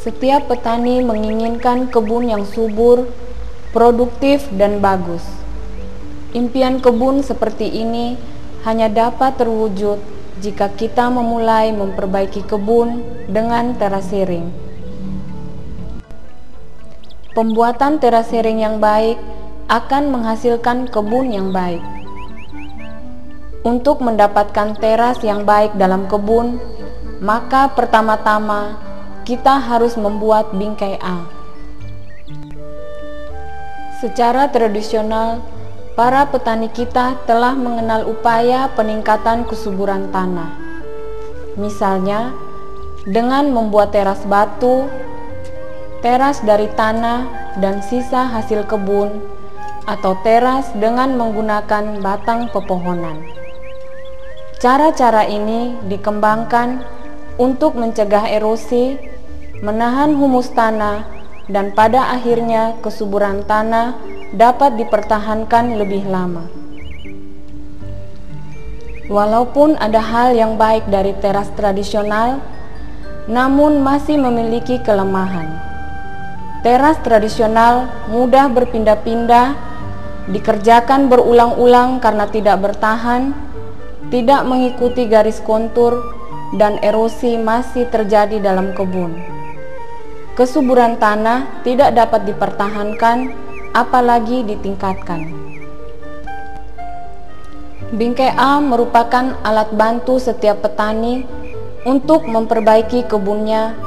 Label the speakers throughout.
Speaker 1: Setiap petani menginginkan kebun yang subur, produktif, dan bagus. Impian kebun seperti ini hanya dapat terwujud jika kita memulai memperbaiki kebun dengan terasering. Pembuatan terasering yang baik akan menghasilkan kebun yang baik. Untuk mendapatkan teras yang baik dalam kebun, maka pertama-tama kita harus membuat bingkai A. Secara tradisional, para petani kita telah mengenal upaya peningkatan kesuburan tanah. Misalnya, dengan membuat teras batu, teras dari tanah dan sisa hasil kebun, atau teras dengan menggunakan batang pepohonan. Cara-cara ini dikembangkan untuk mencegah erosi, menahan humus tanah, dan pada akhirnya kesuburan tanah dapat dipertahankan lebih lama. Walaupun ada hal yang baik dari teras tradisional, namun masih memiliki kelemahan. Teras tradisional mudah berpindah-pindah, dikerjakan berulang-ulang karena tidak bertahan, tidak mengikuti garis kontur, dan erosi masih terjadi dalam kebun. Kesuburan tanah tidak dapat dipertahankan, apalagi ditingkatkan. Bingkai A merupakan alat bantu setiap petani untuk memperbaiki kebunnya,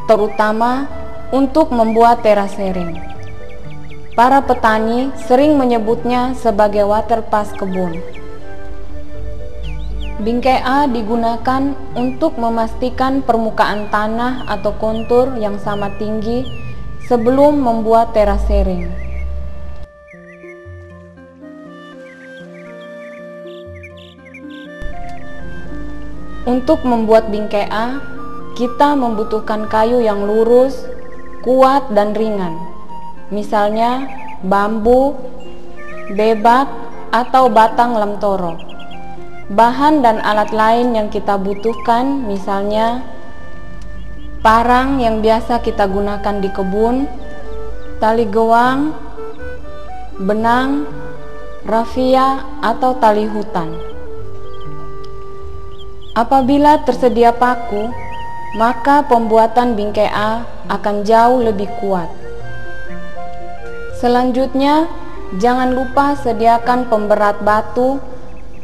Speaker 1: terutama untuk membuat terasering. Para petani sering menyebutnya sebagai waterpass kebun. Bingkai A digunakan untuk memastikan permukaan tanah atau kontur yang sama tinggi sebelum membuat terasering. Untuk membuat bingkai A, kita membutuhkan kayu yang lurus, kuat, dan ringan. Misalnya bambu, bebak, atau batang lemtoro. Bahan dan alat lain yang kita butuhkan misalnya parang yang biasa kita gunakan di kebun, tali gewang, benang, rafia, atau tali hutan. Apabila tersedia paku, maka pembuatan bingkai A akan jauh lebih kuat. Selanjutnya, jangan lupa sediakan pemberat batu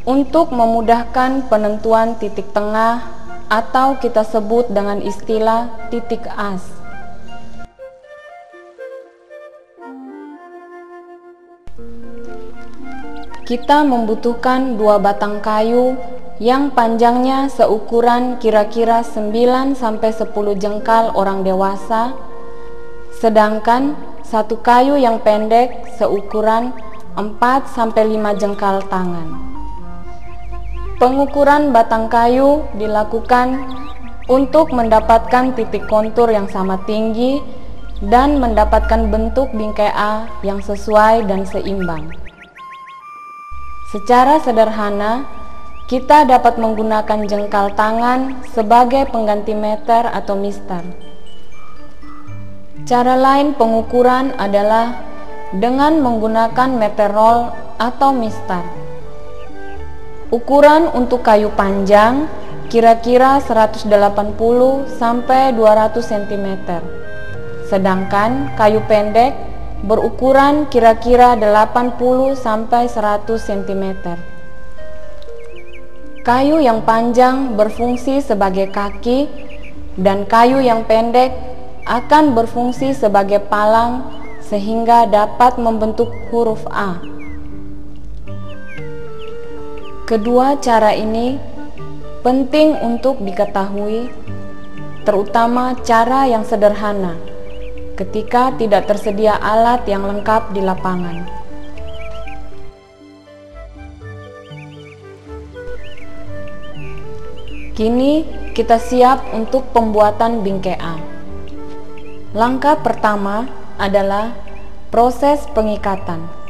Speaker 1: untuk memudahkan penentuan titik tengah atau kita sebut dengan istilah titik as. Kita membutuhkan 2 batang kayu yang panjangnya seukuran kira-kira 9-10 jengkal orang dewasa, sedangkan 1 kayu yang pendek seukuran 4-5 jengkal tangan. Pengukuran batang kayu dilakukan untuk mendapatkan titik kontur yang sama tinggi dan mendapatkan bentuk bingkai A yang sesuai dan seimbang. Secara sederhana, kita dapat menggunakan jengkal tangan sebagai pengganti meter atau mister. Cara lain pengukuran adalah dengan menggunakan meter roll atau mister. Ukuran untuk kayu panjang kira-kira 180-200 cm. Sedangkan kayu pendek berukuran kira-kira 80-100 cm. Kayu yang panjang berfungsi sebagai kaki dan kayu yang pendek akan berfungsi sebagai palang sehingga dapat membentuk huruf A. Kedua cara ini penting untuk diketahui, terutama cara yang sederhana ketika tidak tersedia alat yang lengkap di lapangan. Kini kita siap untuk pembuatan bingkai A. Langkah pertama adalah proses pengikatan.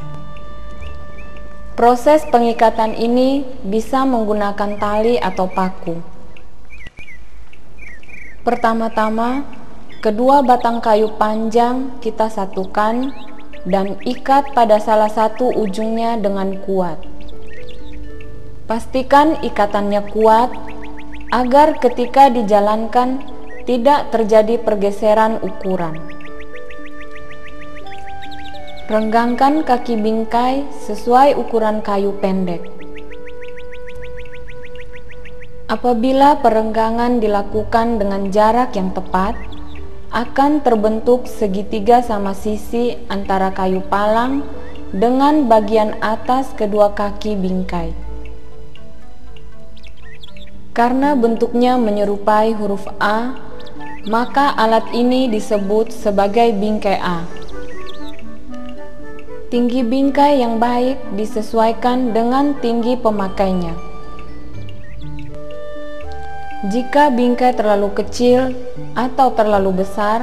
Speaker 1: Proses pengikatan ini bisa menggunakan tali atau paku. Pertama-tama, Kedua batang kayu panjang kita satukan dan ikat pada salah satu ujungnya dengan kuat. Pastikan ikatannya kuat agar ketika dijalankan tidak terjadi pergeseran ukuran. Renggangkan kaki bingkai sesuai ukuran kayu pendek. Apabila perenggangan dilakukan dengan jarak yang tepat, akan terbentuk segitiga sama sisi antara kayu palang dengan bagian atas kedua kaki bingkai. Karena bentuknya menyerupai huruf A, maka alat ini disebut sebagai bingkai A. Tinggi bingkai yang baik disesuaikan dengan tinggi pemakainya. Jika bingkai terlalu kecil atau terlalu besar,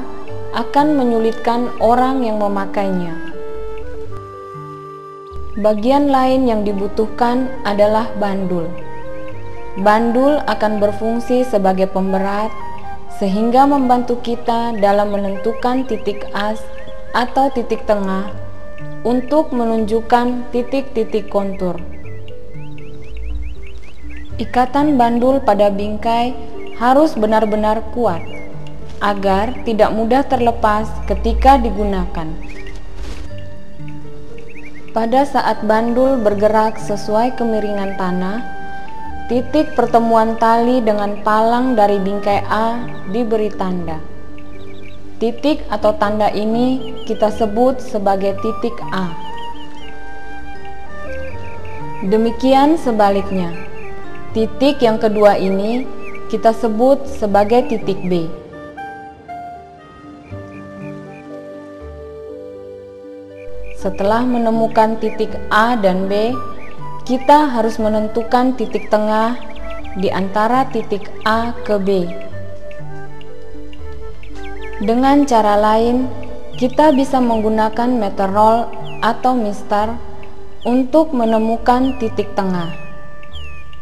Speaker 1: akan menyulitkan orang yang memakainya. Bagian lain yang dibutuhkan adalah bandul. Bandul akan berfungsi sebagai pemberat, sehingga membantu kita dalam menentukan titik as atau titik tengah untuk menunjukkan titik-titik kontur. Ikatan bandul pada bingkai harus benar-benar kuat agar tidak mudah terlepas ketika digunakan. Pada saat bandul bergerak sesuai kemiringan tanah, titik pertemuan tali dengan palang dari bingkai A diberi tanda. Titik atau tanda ini kita sebut sebagai titik A. Demikian sebaliknya. Titik yang kedua ini kita sebut sebagai titik B. Setelah menemukan titik A dan B, kita harus menentukan titik tengah di antara titik A ke B. Dengan cara lain, kita bisa menggunakan meter roll atau mistar untuk menemukan titik tengah.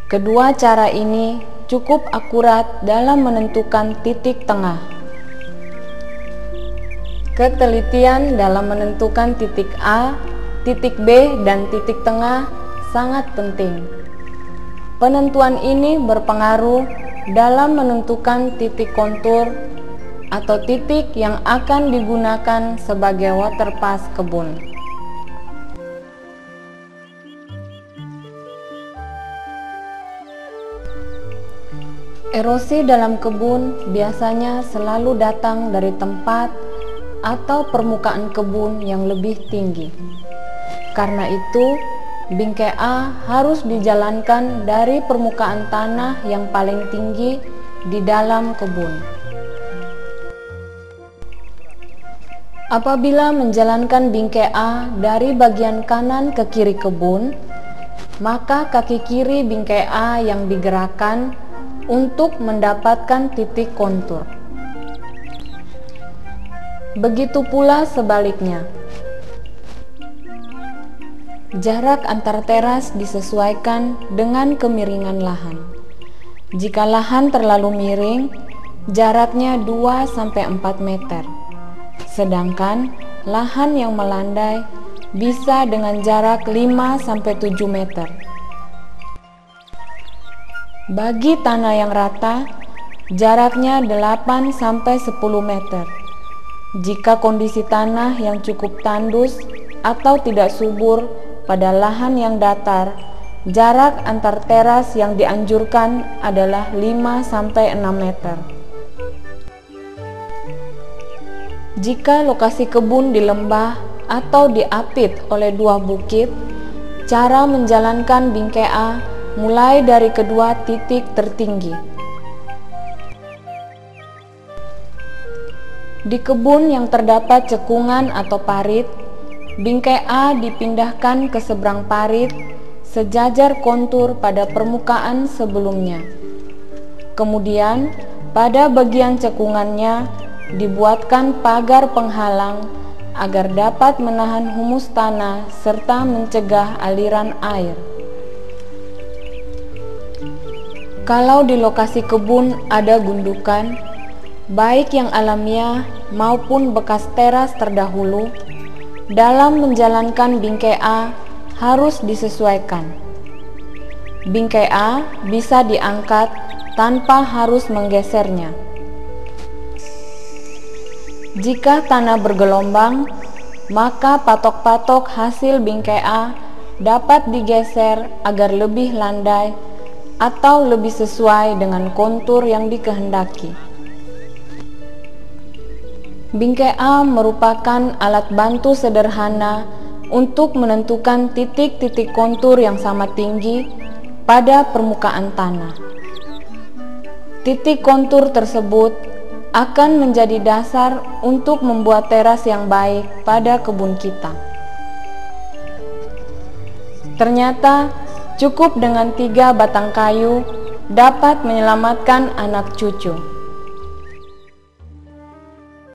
Speaker 1: Kedua cara ini cukup akurat dalam menentukan titik tengah. Ketelitian dalam menentukan titik A, titik B, dan titik tengah sangat penting. Penentuan ini berpengaruh dalam menentukan titik kontur atau titik yang akan digunakan sebagai waterpass kebun. Erosi dalam kebun biasanya selalu datang dari tempat atau permukaan kebun yang lebih tinggi. Karena itu, bingkai A harus dijalankan dari permukaan tanah yang paling tinggi di dalam kebun. Apabila menjalankan bingkai A dari bagian kanan ke kiri kebun, maka kaki kiri bingkai A yang digerakkan untuk mendapatkan titik kontur. Begitu pula sebaliknya. Jarak antar teras disesuaikan dengan kemiringan lahan. Jika lahan terlalu miring, jaraknya 2-4 meter. Sedangkan lahan yang melandai bisa dengan jarak 5-7 meter. Bagi tanah yang rata, jaraknya 8-10 meter. Jika kondisi tanah yang cukup tandus atau tidak subur pada lahan yang datar, jarak antar teras yang dianjurkan adalah 5-6 meter. Jika lokasi kebun di lembah atau diapit oleh dua bukit, cara menjalankan bingkai A mulai dari kedua titik tertinggi. Di kebun yang terdapat cekungan atau parit, bingkai A dipindahkan ke seberang parit sejajar kontur pada permukaan sebelumnya. Kemudian, pada bagian cekungannya dibuatkan pagar penghalang agar dapat menahan humus tanah serta mencegah aliran air. Kalau di lokasi kebun ada gundukan, baik yang alamiah maupun bekas teras terdahulu, dalam menjalankan bingkai A harus disesuaikan. Bingkai A bisa diangkat tanpa harus menggesernya. Jika tanah bergelombang, maka patok-patok hasil bingkai A dapat digeser agar lebih landai atau lebih sesuai dengan kontur yang dikehendaki. Bingkai A merupakan alat bantu sederhana untuk menentukan titik-titik kontur yang sama tinggi pada permukaan tanah. Titik kontur tersebut akan menjadi dasar untuk membuat teras yang baik pada kebun kita. Ternyata cukup dengan 3 batang kayu dapat menyelamatkan anak cucu.